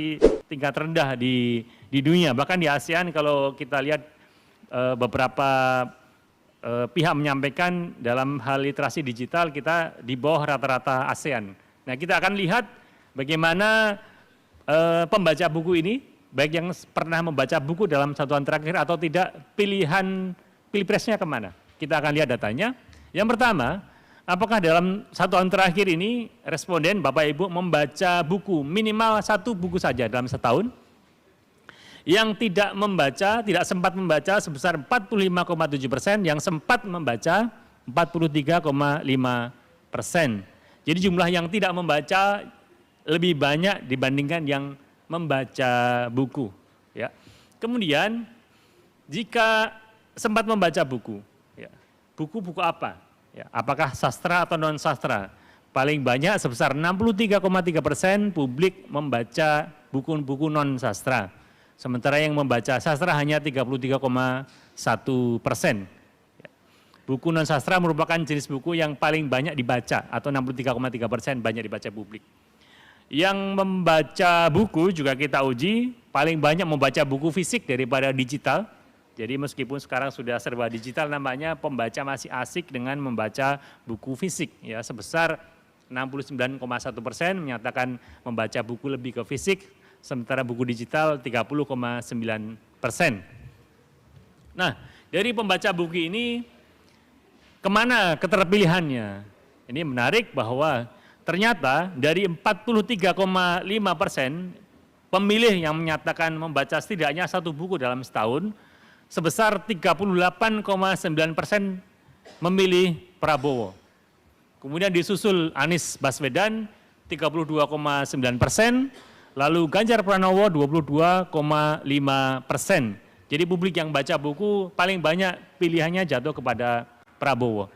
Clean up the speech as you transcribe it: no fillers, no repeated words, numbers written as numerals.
literasi tingkat rendah di dunia. Bahkan di ASEAN kalau kita lihat beberapa pihak menyampaikan dalam hal literasi digital kita di bawah rata-rata ASEAN. Nah, kita akan lihat bagaimana pembaca buku ini, baik yang pernah membaca buku dalam 1 tahun terakhir atau tidak, pilihan pilpresnya kemana. Kita akan lihat datanya. Yang pertama, apakah dalam 1 tahun terakhir ini responden Bapak Ibu membaca buku minimal 1 buku saja dalam setahun? Yang tidak membaca, tidak sempat membaca sebesar 45,7%, yang sempat membaca 43,5%. Jadi jumlah yang tidak membaca lebih banyak dibandingkan yang membaca buku. Ya. Kemudian jika sempat membaca buku, ya, buku-buku apa? Ya, apakah sastra atau non sastra? Paling banyak sebesar 63,3% publik membaca buku-buku non sastra. Sementara yang membaca sastra hanya 33,1%. Buku non sastra merupakan jenis buku yang paling banyak dibaca atau 63,3% banyak dibaca publik. Yang membaca buku juga kita uji paling banyak membaca buku fisik daripada digital. Jadi meskipun sekarang sudah serba digital namanya, pembaca masih asik dengan membaca buku fisik ya, sebesar 69,1% menyatakan membaca buku lebih ke fisik. Sementara buku digital 30,9%. Nah, dari pembaca buku ini kemana keterpilihannya? Ini menarik bahwa ternyata dari 43,5% pemilih yang menyatakan membaca setidaknya 1 buku dalam setahun, sebesar 38,9% memilih Prabowo. Kemudian disusul Anies Baswedan 32,9%, lalu Ganjar Pranowo 22,5%. Jadi publik yang baca buku paling banyak pilihannya jatuh kepada Prabowo.